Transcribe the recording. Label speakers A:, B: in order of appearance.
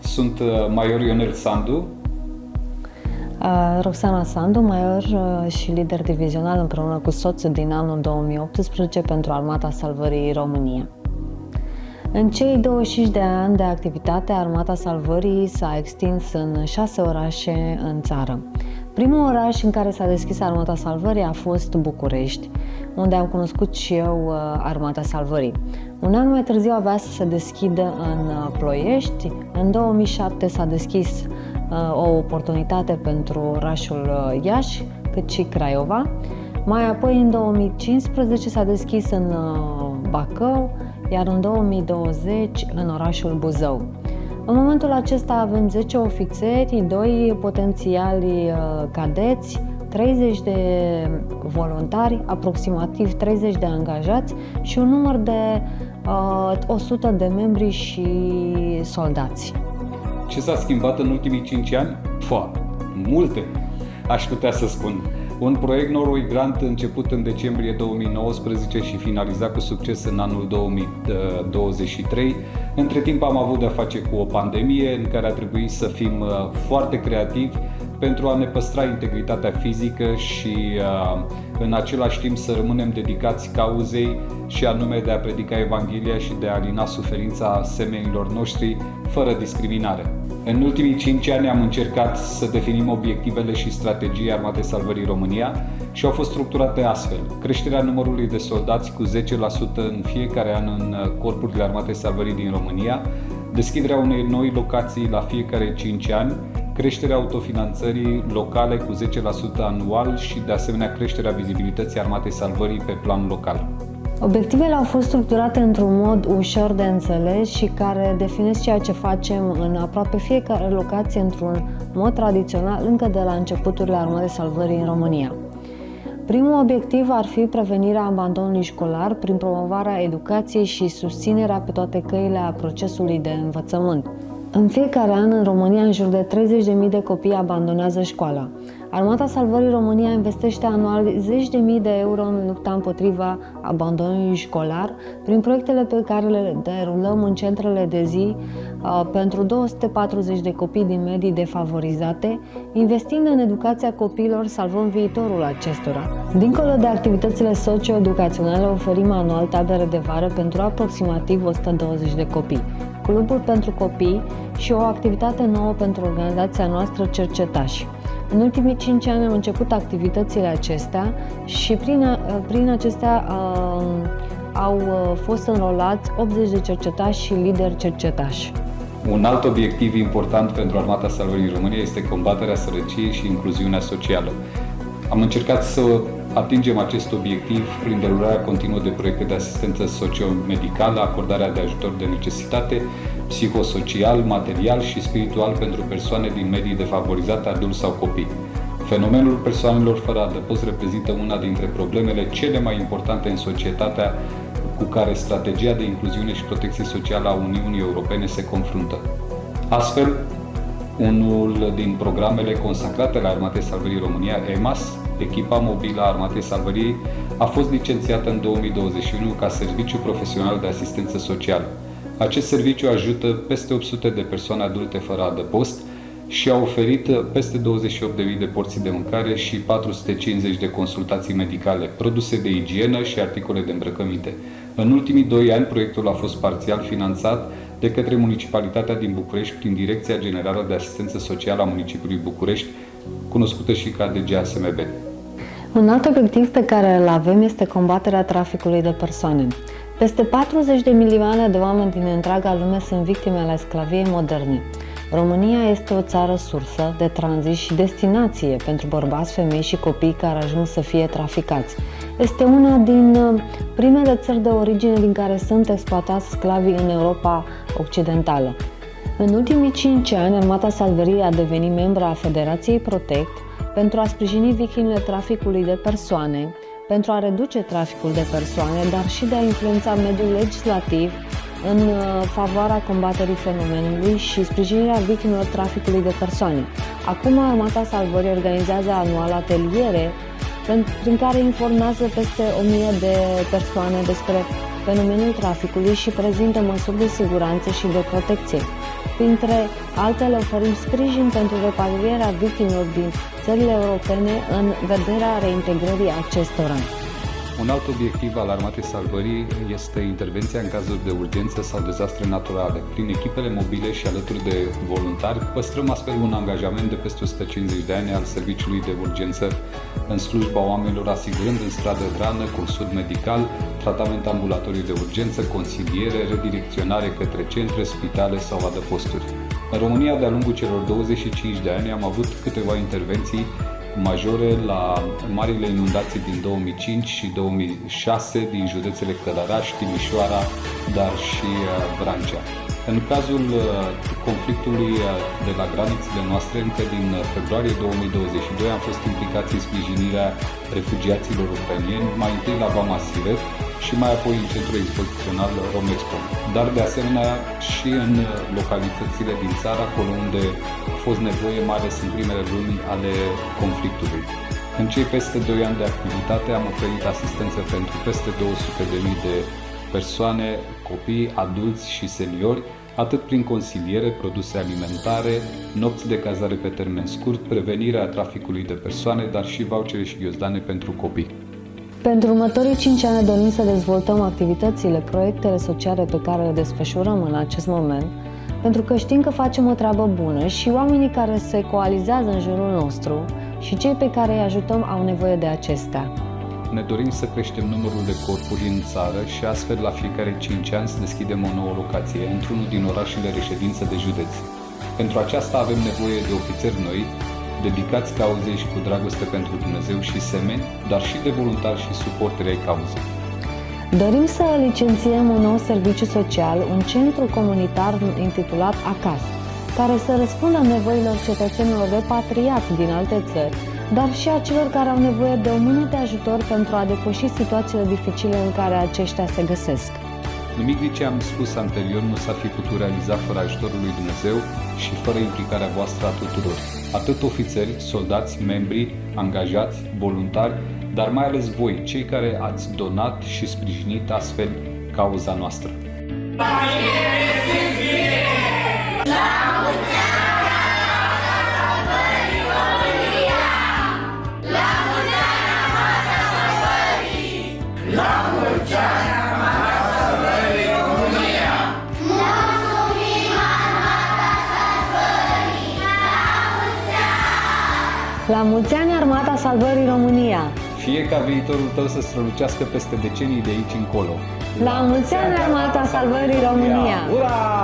A: Sunt major Ionel Sandu.
B: Roxana Sandu, major și lider divizional împreună cu soțul din anul 2018 pentru Armata Salvării România. În cei 25 de ani de activitate, Armata Salvării s-a extins în 6 orașe în țară. Primul oraș în care s-a deschis Armata Salvării a fost București, unde am cunoscut și eu Armata Salvării. Un an mai târziu avea să se deschidă în Ploiești. În 2007 s-a deschis o oportunitate pentru orașul Iași, cât și Craiova. Mai apoi, în 2015, s-a deschis în Bacău, iar în 2020 în orașul Buzău. În momentul acesta avem 10 ofițeri, 2 potențiali cadeți, 30 de voluntari, aproximativ 30 de angajați și un număr de 100 de membri și soldați.
A: Ce s-a schimbat în ultimii 5 ani? Multe, aș putea să spun. Un proiect Norway Grant început în decembrie 2019 și finalizat cu succes în anul 2023. Între timp am avut de-a face cu o pandemie în care a trebuit să fim foarte creativi pentru a ne păstra integritatea fizică și în același timp să rămânem dedicați cauzei și anume de a predica Evanghelia și de a alina suferința semenilor noștri fără discriminare. În ultimii 5 ani am încercat să definim obiectivele și strategiei Armatei Salvării România și au fost structurate astfel: creșterea numărului de soldați cu 10% în fiecare an în corpurile Armatei Salvării din România, deschiderea unei noi locații la fiecare 5 ani, creșterea autofinanțării locale cu 10% anual și de asemenea creșterea vizibilității Armatei Salvării pe plan local.
B: Obiectivele au fost structurate într-un mod ușor de înțeles și care definesc ceea ce facem în aproape fiecare locație într-un mod tradițional încă de la începuturile Armatei Salvării în România. Primul obiectiv ar fi prevenirea abandonului școlar prin promovarea educației și susținerea pe toate căile a procesului de învățământ. În fiecare an, în România, în jur de 30.000 de copii abandonează școala. Armata Salvării România investește anual 10.000 de euro în lupta împotriva abandonului școlar prin proiectele pe care le derulăm în centrele de zi pentru 240 de copii din medii defavorizate, investind în educația copiilor, salvăm viitorul acestora. Dincolo de activitățile socio-educaționale, oferim anual tabere de vară pentru aproximativ 120 de copii, cluburi pentru copii și o activitate nouă pentru organizația noastră Cercetași. În ultimii 5 ani am început activitățile acestea și prin acestea au fost înrolați 80 de cercetași și lideri cercetași.
A: Un alt obiectiv important pentru Armata Salvării României este combaterea sărăciei și incluziunea socială. Am încercat să atingem acest obiectiv prin derularea continuă de proiecte de asistență socio-medicală, acordarea de ajutor de necesitate, psihosocial, material și spiritual pentru persoane din medii defavorizate, adulți sau copii. Fenomenul persoanelor fără adăpost reprezintă una dintre problemele cele mai importante în societatea cu care strategia de incluziune și protecție socială a Uniunii Europene se confruntă. Astfel, unul din programele consacrate la Armatei Salvării România, EMAS, echipa mobilă a Armatei Salvării, a fost licențiată în 2021 ca serviciu profesional de asistență socială. Acest serviciu ajută peste 800 de persoane adulte fără adăpost și a oferit peste 28.000 de porții de mâncare și 450 de consultații medicale, produse de igienă și articole de îmbrăcăminte. În ultimii 2 ani, proiectul a fost parțial finanțat de către Municipalitatea din București prin Direcția Generală de Asistență Socială a Municipiului București, cunoscută și ca DGASMB.
B: Un alt obiectiv pe care îl avem este combaterea traficului de persoane. Peste 40 de milioane de oameni din întreaga lume sunt victime ale sclaviei moderne. România este o țară sursă de tranzit și destinație pentru bărbați, femei și copii care ajung să fie traficați. Este una din primele țări de origine din care sunt exploatați sclavii în Europa Occidentală. În ultimii 5 ani, Armata Salvării a devenit membră a Federației Protect pentru a sprijini victimele traficului de persoane, pentru a reduce traficul de persoane, dar și de a influența mediul legislativ în favoarea combaterii fenomenului și sprijinirea victimelor traficului de persoane. Acum, Armata Salvării organizează anual ateliere prin care informează peste 1000 de persoane despre fenomenul traficului și prezintă măsuri de siguranță și de protecție. Printre altele, oferim sprijin pentru repatrierea victimelor din țările europene în vederea reintegrării acestora.
A: Un alt obiectiv al Armatei Salvării este intervenția în cazuri de urgență sau dezastre naturale. Prin echipele mobile și alături de voluntari, păstrăm astfel un angajament de peste 150 de ani al serviciului de urgență în slujba oamenilor, asigurând în stradă rană, cursuri medical, tratament ambulatoriu de urgență, consiliere, redirecționare către centre, spitale sau adăposturi. În România, de-a lungul celor 25 de ani, am avut câteva intervenții majore la marile inundații din 2005 și 2006 din județele Călăraș, Timișoara, dar și Vrancea. În cazul conflictului de la granițele noastre, încă din februarie 2022 am fost implicați în sprijinirea refugiaților ucraineni, mai întâi la Vama Siret și mai apoi în centrul expozițional Romexpo, dar de asemenea și în localitățile din țară, acolo unde a fost nevoie, mai ales în primele luni ale conflictului. În cei peste 2 ani de activitate am oferit asistență pentru peste 200.000 de persoane, copii, adulți și seniori, atât prin consiliere, produse alimentare, nopți de cazare pe termen scurt, prevenirea traficului de persoane, dar și vouchere și ghiozdane pentru copii.
B: Pentru următorii 5 ani dorim să dezvoltăm activitățile, proiectele sociale pe care le desfășurăm în acest moment, pentru că știm că facem o treabă bună și oamenii care se coalizează în jurul nostru și cei pe care îi ajutăm au nevoie de acestea.
A: Ne dorim să creștem numărul de corpuri în țară și astfel la fiecare 5 ani să deschidem o nouă locație într-unul din orașele reședință de județ. Pentru aceasta avem nevoie de ofițeri noi, dedicați cauzei și cu dragoste pentru Dumnezeu și semeni, dar și de voluntari și suporteri ai cauzei.
B: Dorim să licențiem un nou serviciu social, un centru comunitar intitulat ACAS, care să răspundă nevoilor cetățenilor repatriați din alte țări, dar și a celor care au nevoie de o mână de ajutor pentru a depăși situațiile dificile în care aceștia se găsesc.
A: Nimic din ce am spus anterior nu s-ar fi putut realiza fără ajutorul lui Dumnezeu și fără implicarea voastră a tuturor. Atât ofițeri, soldați, membri, angajați, voluntari, dar mai ales voi, cei care ați donat și sprijinit astfel cauza noastră.
B: La mulți ani, Armata Salvării România!
A: Fie ca viitorul tău să strălucească peste decenii de aici încolo.
B: La mulți ani, Armata Salvării România!
A: Ura!